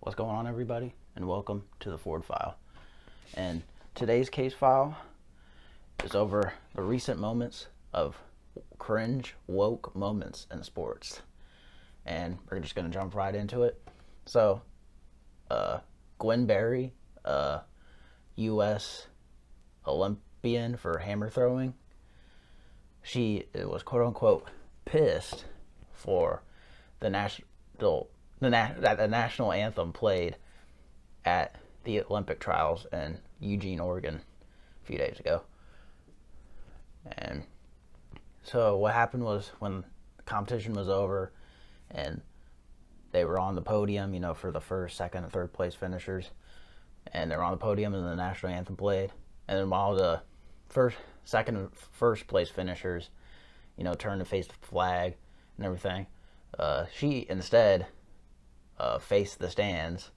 What's going on, everybody? And welcome to the Ford File. And today's case file is over the recent moments of cringe, woke moments in sports. And we're just going to jump right into it. So, Gwen Berry, U.S. Olympian for hammer throwing, she was quote-unquote pissed for the National Anthem played at the Olympic trials in Eugene, Oregon a few days ago. And so what happened was when the competition was over and they were on the podium, for the first, second, and third place finishers, and they were on the podium and the National Anthem played. And then while the first, second, and first place finishers, turned to face the flag and everything, she instead faced the stands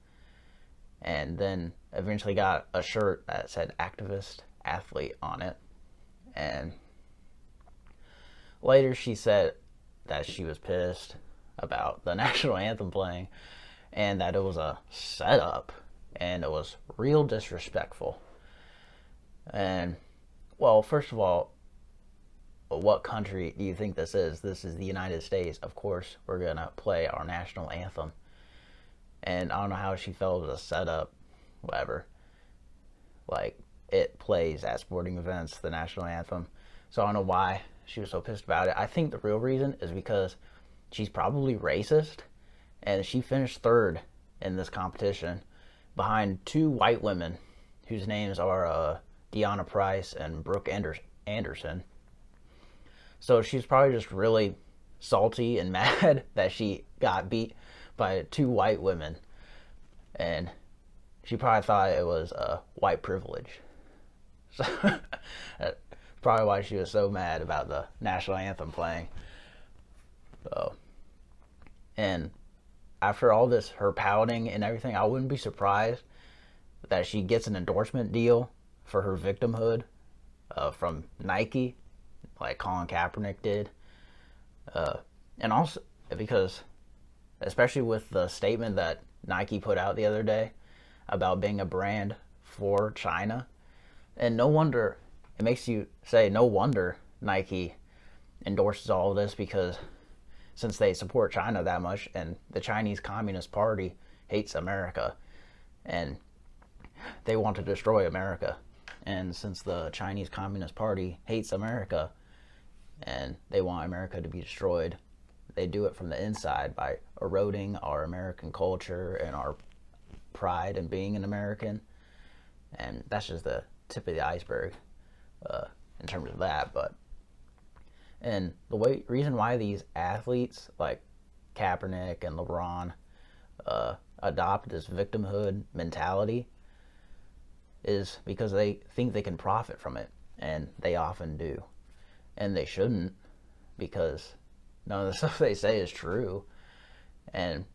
and then eventually got a shirt that said activist athlete on it. And later she said that she was pissed about the national anthem playing and that it was a setup and it was real disrespectful. And, well, first of all, what country do you think this is? This is the United States. Of course, we're going to play our national anthem. And I don't know how she felt it was a setup, whatever. Like, it plays at sporting events, the national anthem. So I don't know why she was so pissed about it. I think the real reason is because she's probably racist. And she finished third in this competition behind two white women whose names are Deanna Price and Brooke Anderson. So she's probably just really salty and mad that she got beat by two white women. And she probably thought it was white privilege. So that's probably why she was so mad about the national anthem playing. So, and after all this, her pouting and everything, I wouldn't be surprised that she gets an endorsement deal for her victimhood from Nike, like Colin Kaepernick did. And also because, especially with the statement that Nike put out the other day about being a brand for China, and no wonder, it makes you say, no wonder Nike endorses all of this, because since they support China that much, and the Chinese Communist Party hates America, and they want to destroy America. And since the Chinese Communist Party hates America, and they want America to be destroyed, they do it from the inside by eroding our American culture and our pride in being an American. And that's just the tip of the iceberg in terms of that. And the reason why these athletes like Kaepernick and LeBron adopt this victimhood mentality is because they think they can profit from it, and they often do. And they shouldn't, because none of the stuff they say is true. And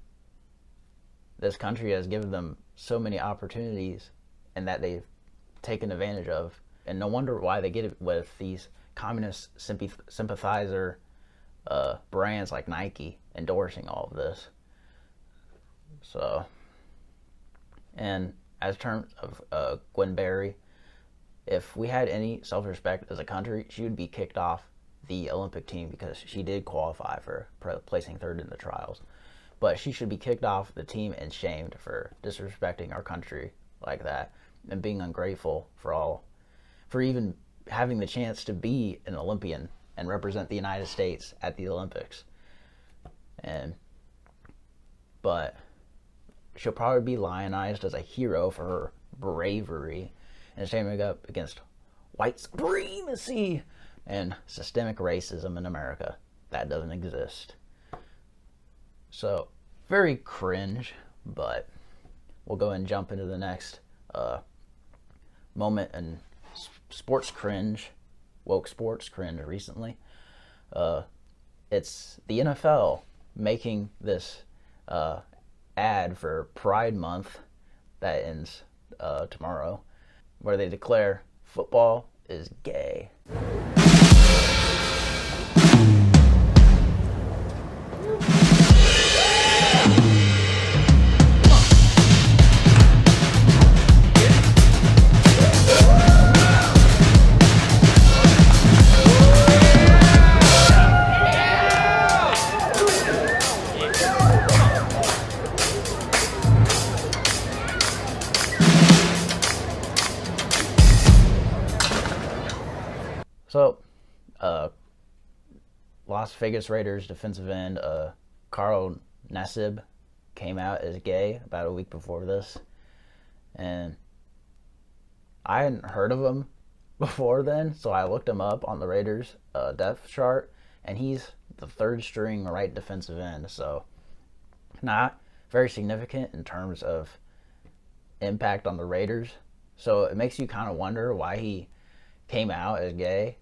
this country has given them so many opportunities and that they've taken advantage of. And no wonder why they get it with these communist sympathizer brands like Nike endorsing all of this. So, and as terms of Gwen Berry, if we had any self-respect as a country, she would be kicked off the Olympic team, because she did qualify for placing third in the trials. But she should be kicked off the team and shamed for disrespecting our country like that and being ungrateful for even having the chance to be an Olympian and represent the United States at the Olympics. But she'll probably be lionized as a hero for her bravery and standing up against white supremacy and systemic racism in America. That doesn't exist. So, very cringe, but we'll go and jump into the next moment in sports cringe, woke sports cringe recently. It's the NFL making this ad for Pride Month that ends tomorrow, where they declare football is gay. So, Las Vegas Raiders defensive end Carl Nassib came out as gay about a week before this, and I hadn't heard of him before then, so I looked him up on the Raiders depth chart, and he's the third string right defensive end, so not very significant in terms of impact on the Raiders. So it makes you kind of wonder why he came out as gay.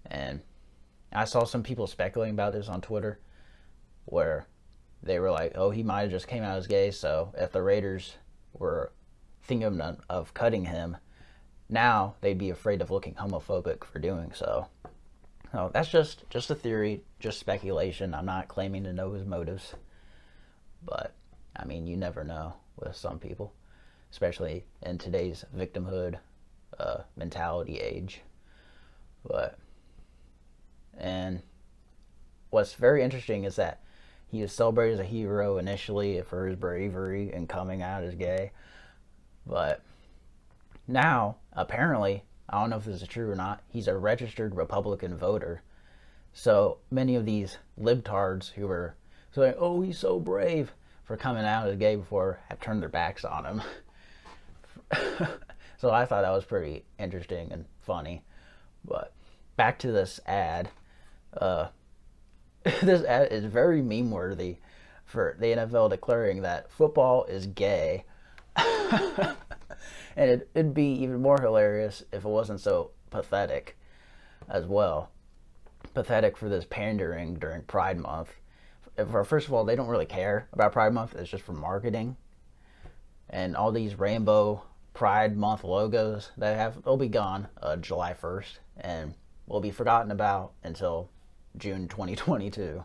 And I saw some people speculating about this on Twitter, where they were like, oh, he might have just came out as gay, so if the Raiders were thinking of cutting him, now they'd be afraid of looking homophobic for doing so. So that's just a theory, just speculation. I'm not claiming to know his motives. But, I mean, you never know with some people, especially in today's victimhood mentality age. And what's very interesting is that he was celebrated as a hero initially for his bravery in coming out as gay. But now, apparently, I don't know if this is true or not, he's a registered Republican voter. So many of these libtards who were saying, oh, he's so brave for coming out as gay before, have turned their backs on him. So I thought that was pretty interesting and funny. But back to this ad. This ad is very meme worthy for the NFL declaring that football is gay. And it'd be even more hilarious if it wasn't so pathetic as well. Pathetic for this pandering during Pride Month. First of all, they don't really care about Pride Month. It's just for marketing. And all these rainbow Pride Month logos they have, they'll be gone July 1st. And will be forgotten about until June 2022.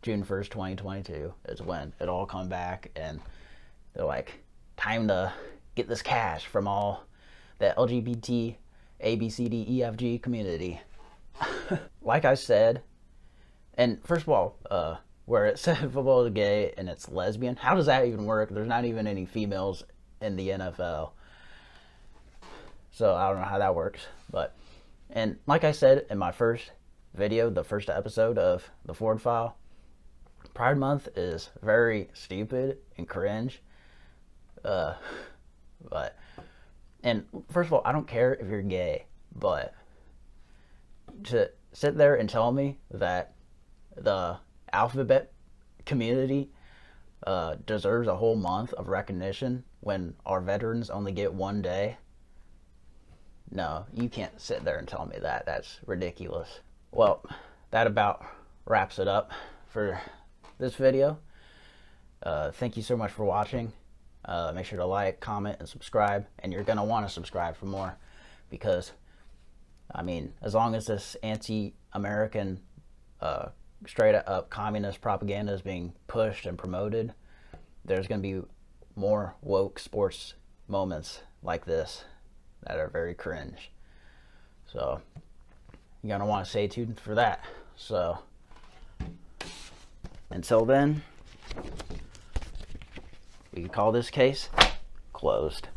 June 1st, 2022 is when it'll all come back. And they're like, time to get this cash from all the LGBT, A, B, C, D, E, F, G community. Like I said, and first of all, where it said football is gay and it's lesbian, how does that even work? There's not even any females in the NFL. So I don't know how that works. And like I said in my first video, the first episode of the Ford File, Pride Month is very stupid and cringe. And first of all, I don't care if you're gay, but to sit there and tell me that the alphabet community deserves a whole month of recognition when our veterans only get one day, no, you can't sit there and tell me that. That's ridiculous. Well, that about wraps it up for this video. Thank you so much for watching. Make sure to like, comment, and subscribe. And you're going to want to subscribe for more because, I mean, as long as this anti-American, straight up communist propaganda is being pushed and promoted, there's going to be more woke sports moments like this that are very cringe. So, you're going to want to stay tuned for that. So, until then, we can call this case closed.